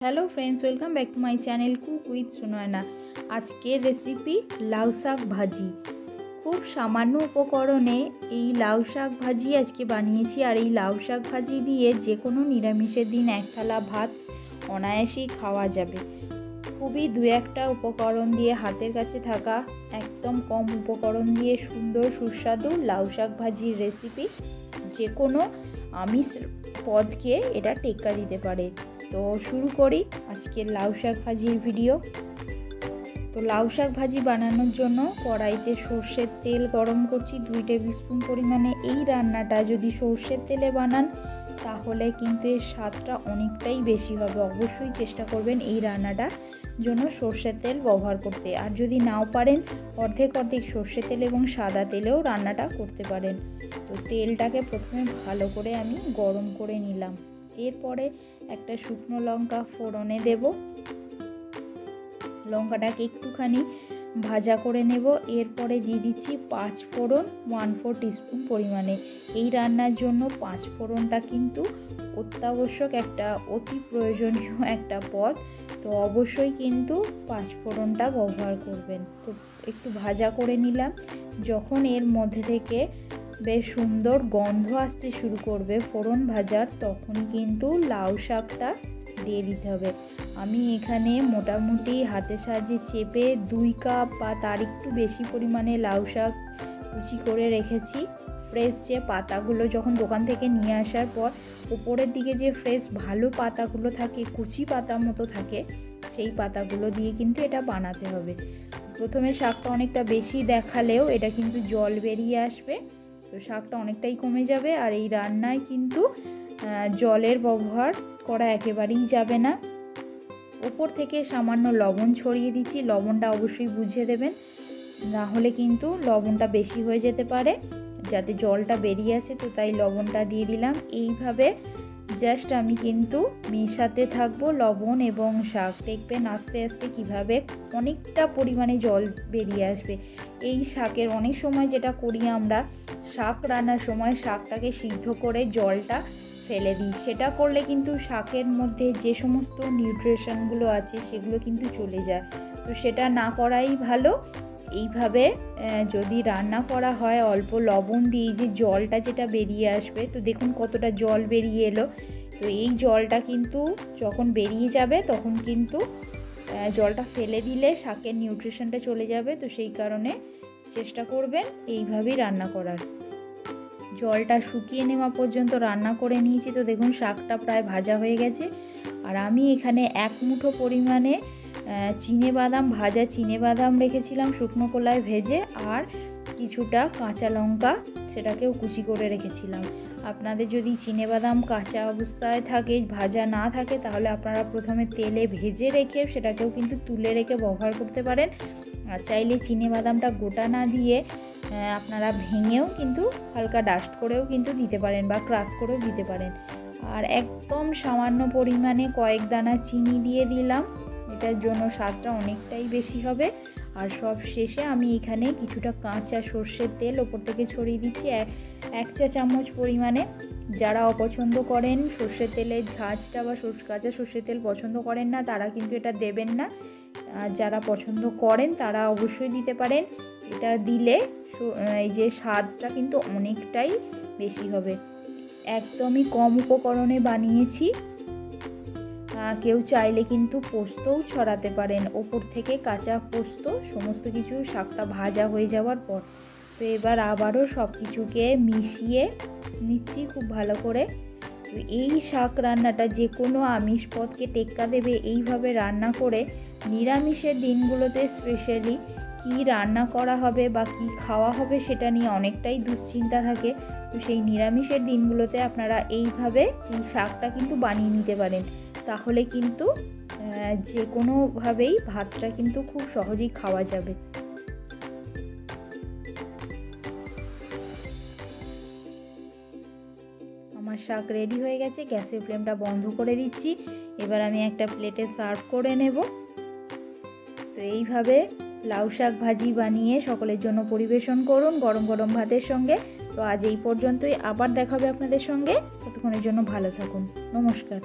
Hello friends, welcome back to my channel cook with Sunaina. आज के recipe लाउ शाक भाजी। खूब सामान्य उपकरणे এই লাউ শাক ভাজি আজকে বানিয়েছি। আর এই লাউ শাক ভাজি দিয়ে যে কোনো নিরামিষের দিন এক থালা ভাত অনায়াসেই খাওয়া যাবে। খুবই দু একটা উপকরণ দিয়ে হাতের কাছে থাকা একদম কম উপকরণ দিয়ে সুন্দর সুস্বাদু লাউ শাক ভাজির রেসিপি যে কোনো আমিষ পদকে এটা টেক্কা দিতে পারে। তো শুরু করি আজকের লাউ শাক ভাজির ভিডিও। তো লাউ শাক ভাজি বানানোর জন্য কড়াইতে সর্ষের তেল গরম করছি 2 টেবিল স্পুন পরিমাণে। এই রান্নাটা যদি সর্ষের তেলে বানান তাহলে কিন্তু এর স্বাদটা অনেকটাই বেশি হবে। অবশ্যই চেষ্টা করবেন এই রান্নাটার জন্য সর্ষের তেল ব্যবহার করতে। আর যদি নাও পারেন অর্ধেক সর্ষের তেল এবং সাদা তেলেও রান্নাটা করতে পারেন। তো তেলটাকে প্রথমে ভালো করে আমি গরম করে নিলাম। এরপরে একটা শুকনো লঙ্কা ফোড়নে দেব। লঙ্কাটাকে একটুখানি ভাজা করে নেব। এরপরে দিয়ে দিচ্ছি 5 ফোড়ন 1/4 টিস্পুন পরিমাণে। এই রান্নার জন্য 5 ফোড়নটা কিন্তু অত্যাবশ্যক একটা অতি প্রয়োজনীয় একটা পদ। তো অবশ্যই কিন্তু 5 ফোড়নটা ব্যবহার করবেন। তো একটু ভাজা করে নিলাম। যখন এর মধ্যে থেকে বেশ সুন্দর গন্ধ আসতে শুরু করবে ফোড়ন ভাজার, তখন কিন্তু লাউ শাকটা দিয়ে দিতে হবে। আমি এখানে মোটামুটি হাতের সাহায্যে চেপে 2 কাপ বা তার একটু বেশি পরিমাণে লাউ শাক কুচি করে রেখেছি। ফ্রেশ যে পাতাগুলো যখন দোকান থেকে নিয়ে আসার পর উপরের দিকে যে ফ্রেশ ভালো পাতাগুলো থাকে, কুচি পাতা মতো থাকে, সেই পাতাগুলো দিয়ে কিন্তু এটা বানাতে হবে। প্রথমে শাকটা অনেকটা বেশি দেখালেও এটা কিন্তু জল বেরিয়ে আসবে, তো শাকটা অনেকটাই কমে যাবে। আর এই রান্নায় কিন্তু জলের ব্যবহার করা একেবারেই যাবে না। ওপর থেকে সামান্য লবণ ছড়িয়ে দিচ্ছি। লবণটা অবশ্যই বুঝে দেবেন, না হলে কিন্তু লবণটা বেশি হয়ে যেতে পারে, যাতে জলটা বেরিয়ে আসে। তো তাই লবণটা দিয়ে দিলাম। এইভাবে জাস্ট আমি কিন্তু মেশাতে থাকবো লবণ এবং শাক। দেখবেন আস্তে আস্তে কিভাবে অনেকটা পরিমাণে জল বেরিয়ে আসবে। এই শাকের অনেক সময় যেটা করি আমরা, শাক রান্নার সময় শাকটাকে সিদ্ধ করে জলটা ফেলে দিই। সেটা করলে কিন্তু শাকের মধ্যে যে সমস্ত নিউট্রিশনগুলো আছে সেগুলো কিন্তু চলে যায়। তো সেটা না করাই ভালো। এইভাবে যদি রান্না করা হয় অল্প লবণ দিয়ে, যে জলটা যেটা বেরিয়ে আসবে, তো দেখুন কতটা জল বেরিয়ে এলো। তো এই জলটা কিন্তু যখন বেরিয়ে যাবে তখন কিন্তু জলটা ফেলে দিলে শাকের নিউট্রিশনটা চলে যাবে। তো সেই কারণে চেষ্টা করবেন এইভাবেই রান্না করার। জলটা শুকিয়ে নেওয়া পর্যন্ত রান্না করে নিয়েছি। তো দেখুন শাকটা প্রায় ভাজা হয়ে গেছে। আর আমি এখানে 1 মুঠো পরিমাণে চিনেবাদাম, ভাজা চিনেবাদাম রেখেছিলাম শুকনো কলায় ভেজে, আর কিছুটা কাঁচা লঙ্কা সেটাকেও কুচি করে রেখেছিলাম। আপনাদের যদি চিনেবাদাম কাঁচা অবস্থায় থাকে, ভাজা না থাকে, তাহলে আপনারা প্রথমে তেলে ভেজে রেখে সেটাকেও কিন্তু তুলে রেখে ব্যবহার করতে পারেন। আর চাইলে চিনেবাদামটা গোটা না দিয়ে আপনারা ভেঙেও কিন্তু হালকা ডাস্ট করেও কিন্তু দিতে পারেন বা ক্রাশ করেও দিতে পারেন। আর একদম সামান্য পরিমাণে কয়েক দানা চিনি দিয়ে দিলাম, এটার জন্য স্বাদটা অনেকটাই বেশি হবে। আর সব শেষে আমি এখানে কিছুটা কাঁচা সর্ষের তেল ওপর থেকে ছড়িয়ে দিচ্ছি 1 চা চামচ পরিমাণে। যারা অপছন্দ করেন সর্ষের তেলের ঝাঁঝটা বা কাঁচা সর্ষের তেল পছন্দ করেন না, তারা কিন্তু এটা দেবেন না। আর যারা পছন্দ করেন তারা অবশ্যই দিতে পারেন। এটা দিলে এই যে স্বাদটা কিন্তু অনেকটাই বেশি হবে। একদমই কম উপকরণে বানিয়েছি। কেউ চাইলে কিন্তু পোস্তও ছড়াতে পারেন ওপর থেকে, কাঁচা পোস্ত, সমস্ত কিছু শাকটা ভাজা হয়ে যাওয়ার পর। তো এবার আবারও সব কিছুকে মিশিয়ে নিচ্ছি খুব ভালো করে। তো এই শাক রান্নাটা যে কোনো আমিষ পদকে টেক্কা দেবে। এইভাবে রান্না করে নিরামিষের দিনগুলোতে স্পেশালি কি রান্না করা হবে বা কি খাওয়া হবে সেটা নিয়ে অনেকটাই দুশ্চিন্তা থাকে। তো সেই নিরামিষের দিনগুলোতে আপনারা এইভাবে এই শাকটা কিন্তু বানিয়ে নিতে পারেন। তাহলে কিন্তু যে কোনোভাবেই ভাতটা কিন্তু খুব সহজেই খাওয়া যাবে। আমার শাক রেডি হয়ে গেছে। গ্যাসের ফ্লেমটা বন্ধ করে দিচ্ছি। এবার আমি একটা প্লেটে সার্ভ করে নেব। তো এইভাবে লাউ শাক ভাজি বানিয়ে সকলের জন্য পরিবেশন করুন গরম গরম ভাতের সঙ্গে। তো আজ এই পর্যন্তই, আবার দেখা হবে আপনাদের সঙ্গে। ততক্ষণের জন্য ভালো থাকুন। নমস্কার।